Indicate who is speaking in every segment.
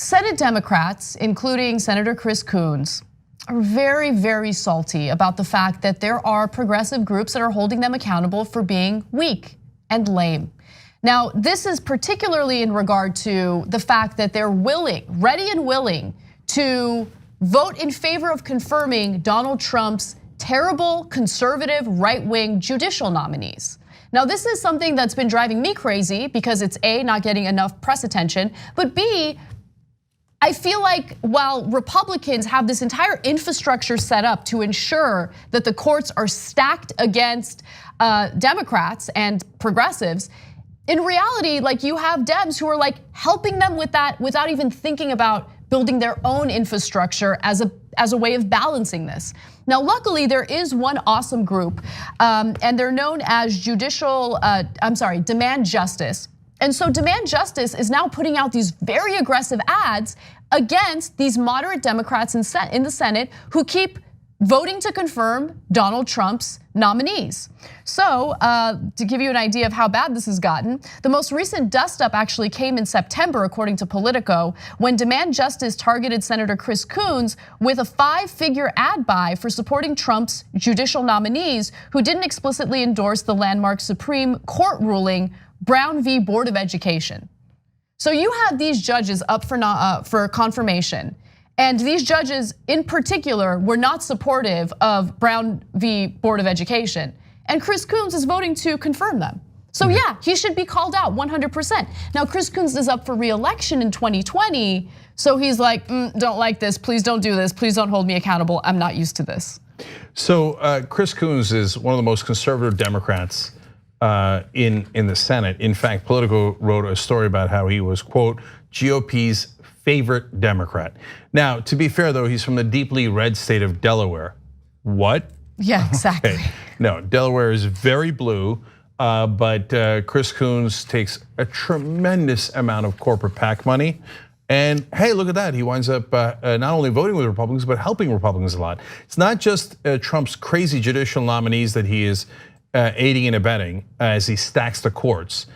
Speaker 1: Senate Democrats, including Senator Chris Coons, are very, very salty about the fact that there are progressive groups that are holding them accountable for being weak and lame. Now, this is particularly in regard to the fact that they're ready and willing to vote in favor of confirming Donald Trump's terrible conservative right-wing judicial nominees. Now, this is something that's been driving me crazy because it's A, not getting enough press attention, but B, I feel like while Republicans have this entire infrastructure set up to ensure that the courts are stacked against Democrats and progressives, in reality, like you have Dems who are like helping them with that without even thinking about building their own infrastructure as a way of balancing this. Now, luckily, there is one awesome group, and they're known as Demand Justice. And so Demand Justice is now putting out these very aggressive ads against these moderate Democrats in the Senate who keep voting to confirm Donald Trump's nominees. So to give you an idea of how bad this has gotten, the most recent dust up actually came in September, according to Politico, when Demand Justice targeted Senator Chris Coons with a 5-figure ad buy for supporting Trump's judicial nominees who didn't explicitly endorse the landmark Supreme Court ruling Brown v. Board of Education. So you had these judges up for confirmation. And these judges in particular were not supportive of Brown v. Board of Education. And Chris Coons is voting to confirm them. So yeah, he should be called out 100%. Now Chris Coons is up for re-election in 2020. So he's like, don't like this, please don't do this, please don't hold me accountable, I'm not used to this.
Speaker 2: So Chris Coons is one of the most conservative Democrats in the Senate. In fact, Politico wrote a story about how he was, quote, GOP's favorite Democrat. Now, to be fair though, he's from the deeply red state of Delaware. What?
Speaker 1: Yeah, exactly.
Speaker 2: Okay. No, Delaware is very blue, but Chris Coons takes a tremendous amount of corporate PAC money. And hey, look at that, he winds up not only voting with Republicans, but helping Republicans a lot. It's not just Trump's crazy judicial nominees that he is aiding and abetting as he stacks the courts.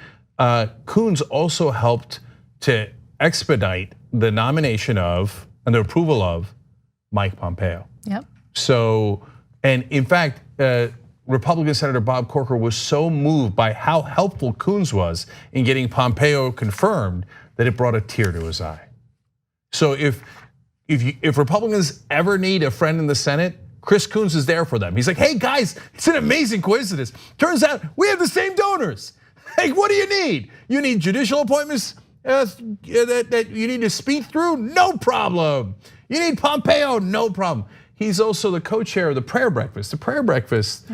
Speaker 2: Coons also helped to expedite the nomination of and the approval of Mike Pompeo.
Speaker 1: Yep.
Speaker 2: So, and in fact, Republican Senator Bob Corker was so moved by how helpful Coons was in getting Pompeo confirmed that it brought a tear to his eye. So if Republicans ever need a friend in the Senate, Chris Coons is there for them. He's like, hey guys, it's an amazing coincidence. Turns out we have the same donors. Hey, what do you need? You need judicial appointments that you need to speak through? No problem. You need Pompeo? No problem. He's also the co-chair of the prayer breakfast. The prayer breakfast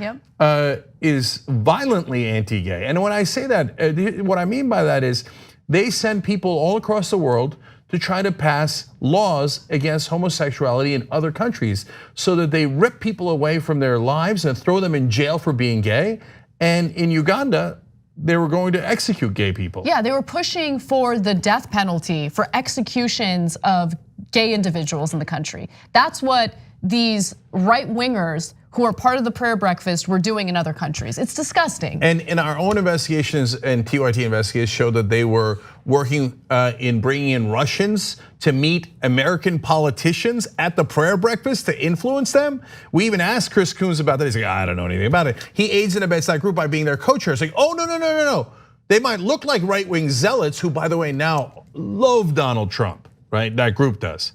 Speaker 2: is violently anti-gay. And when I say that, what I mean by that is they send people all across the world to try to pass laws against homosexuality in other countries so that they rip people away from their lives and throw them in jail for being gay. And in Uganda, they were going to execute gay people.
Speaker 1: Yeah, they were pushing for the death penalty for executions of gay individuals in the country. That's what these right-wingers who are part of the prayer breakfast were doing in other countries. It's disgusting.
Speaker 2: And in our own investigations and PYT investigations show that they were working in bringing in Russians to meet American politicians at the prayer breakfast to influence them. We even asked Chris Coons about that. He's like, I don't know anything about it. He aids and abets that group by being their co-chair. It's like, oh, no. They might look like right-wing zealots who, by the way, now love Donald Trump, right? That group does.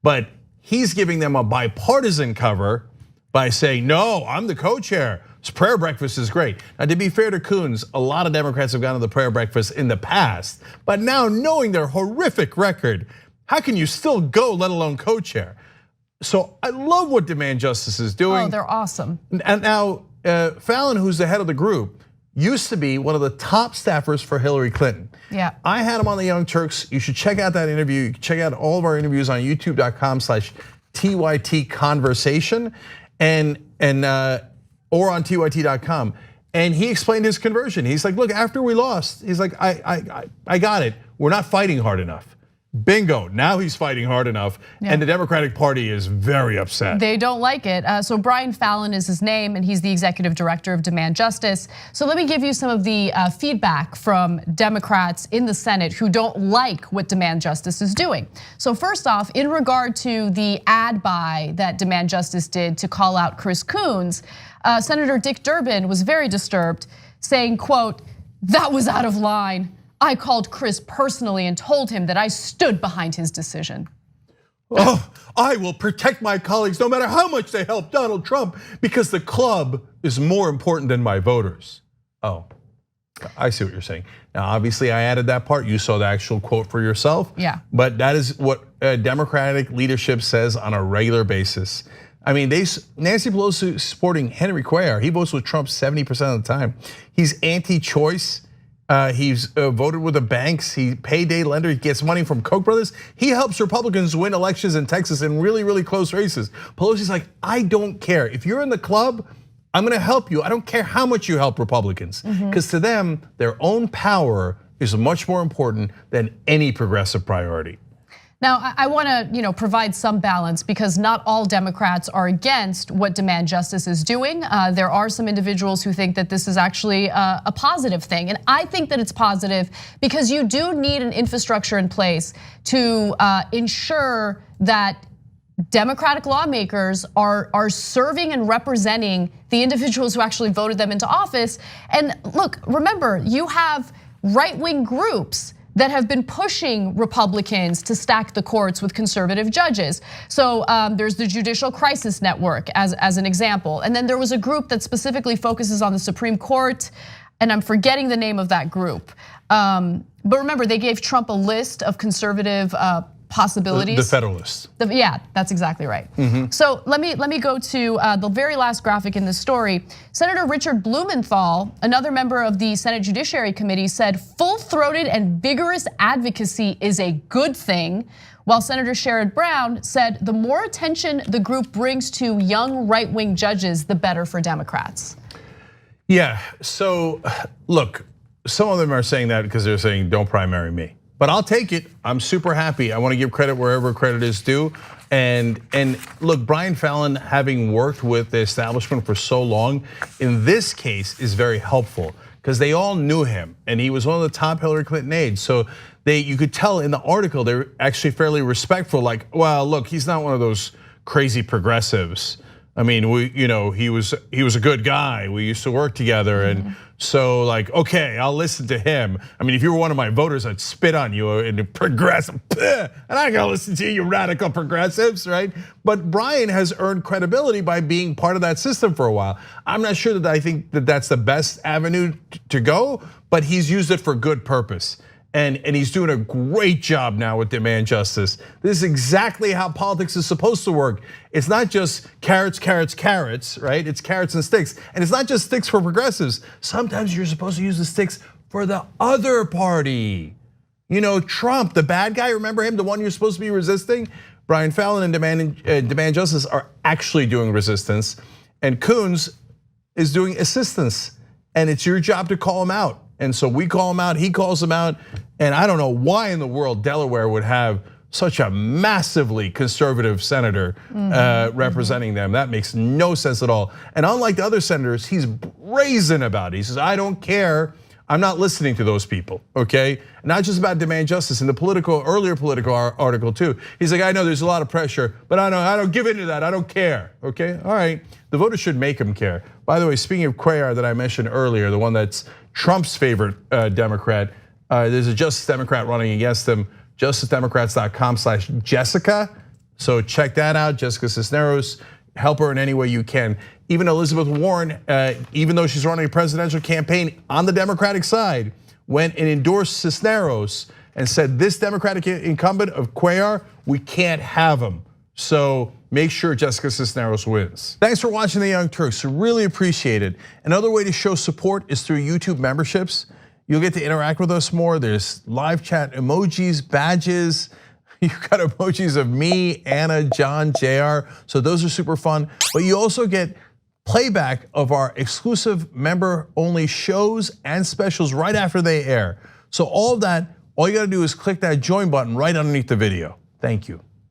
Speaker 2: But he's giving them a bipartisan cover by saying, no, I'm the co-chair. This prayer breakfast is great. Now, to be fair to Coons, a lot of Democrats have gone to the prayer breakfast in the past, but now knowing their horrific record, how can you still go, let alone co-chair? So I love what Demand Justice is doing.
Speaker 1: Oh, they're awesome.
Speaker 2: And now Fallon, who's the head of the group, used to be one of the top staffers for Hillary Clinton.
Speaker 1: Yeah.
Speaker 2: I had him on the Young Turks. You should check out that interview. You can check out all of our interviews on youtube.com/TYT Conversation. Or on TYT.com, and he explained his conversion. He's like, look, after we lost, he's like, I got it. We're not fighting hard enough. Bingo, now he's fighting hard enough, and the Democratic Party is very upset.
Speaker 1: They don't like it. So Brian Fallon is his name, and he's the executive director of Demand Justice. So let me give you some of the feedback from Democrats in the Senate who don't like what Demand Justice is doing. So first off, in regard to the ad buy that Demand Justice did to call out Chris Coons, Senator Dick Durbin was very disturbed, saying, quote, "That was out of line. I called Chris personally and told him that I stood behind his decision."
Speaker 2: Oh, I will protect my colleagues no matter how much they help Donald Trump because the club is more important than my voters. Oh, I see what you're saying. Now, obviously I added that part. You saw the actual quote for yourself.
Speaker 1: Yeah.
Speaker 2: But that is what Democratic leadership says on a regular basis. I mean, Nancy Pelosi is supporting Henry Cuellar. He votes with Trump 70% of the time. He's anti-choice. He's voted with the banks. He payday lender. He gets money from Koch brothers. He helps Republicans win elections in Texas in really, really close races. Pelosi's like, I don't care. If you're in the club, I'm gonna help you. I don't care how much you help Republicans. Because to them, their own power is much more important than any progressive priority.
Speaker 1: Now, I want to provide some balance because not all Democrats are against what Demand Justice is doing. There are some individuals who think that this is actually a positive thing. And I think that it's positive because you do need an infrastructure in place to ensure that Democratic lawmakers are serving and representing the individuals who actually voted them into office. And look, remember, you have right-wing groups that have been pushing Republicans to stack the courts with conservative judges. So there's the Judicial Crisis Network as an example. And then there was a group that specifically focuses on the Supreme Court, and I'm forgetting the name of that group. But remember, they gave Trump a list of conservative possibilities.
Speaker 2: The Federalists.
Speaker 1: Yeah, that's exactly right. So let me go to the very last graphic in this story. Senator Richard Blumenthal, another member of the Senate Judiciary Committee, said full-throated and vigorous advocacy is a good thing, while Senator Sherrod Brown said the more attention the group brings to young right-wing judges, the better for Democrats.
Speaker 2: Yeah, so look, some of them are saying that because they're saying don't primary me. But I'll take it. I'm super happy. I want to give credit wherever credit is due. And look, Brian Fallon, having worked with the establishment for so long, in this case is very helpful because they all knew him and he was one of the top Hillary Clinton aides. So you could tell in the article they're actually fairly respectful. Like, well, look, he's not one of those crazy progressives. I mean, he was a good guy. We used to work together, and so like, okay, I'll listen to him. I mean, if you were one of my voters, I'd spit on you and progressive, and I gotta listen to you radical progressives, right? But Brian has earned credibility by being part of that system for a while. I'm not sure that I think that that's the best avenue to go, but he's used it for good purpose. And he's doing a great job now with Demand Justice. This is exactly how politics is supposed to work. It's not just carrots, carrots, carrots, right? It's carrots and sticks. And it's not just sticks for progressives. Sometimes you're supposed to use the sticks for the other party. Trump, the bad guy, remember him, the one you're supposed to be resisting? Brian Fallon and Demand Justice are actually doing resistance. And Coons is doing assistance. And it's your job to call him out. And so we call him out, he calls him out. And I don't know why in the world Delaware would have such a massively conservative senator representing them. That makes no sense at all. And unlike the other senators, he's brazen about it. He says, I don't care. I'm not listening to those people, okay? Not just about Demand Justice, in the earlier political article too. He's like, I know there's a lot of pressure, but I don't give into that, I don't care, okay? All right, the voters should make him care. By the way, speaking of Cuellar that I mentioned earlier, the one that's Trump's favorite Democrat, there's a Justice Democrat running against him, justicedemocrats.com/Jessica. So check that out, Jessica Cisneros, help her in any way you can. Even Elizabeth Warren, even though she's running a presidential campaign on the Democratic side, went and endorsed Cisneros and said this Democratic incumbent of Cuellar, we can't have him. So make sure Jessica Cisneros wins. Thanks for watching The Young Turks, really appreciate it. Another way to show support is through YouTube memberships. You'll get to interact with us more. There's live chat emojis, badges. You've got emojis of me, Anna, John, JR. So those are super fun. But you also get playback of our exclusive member-only shows and specials right after they air. So all of that all you gotta do is click that join button right underneath the video. Thank you.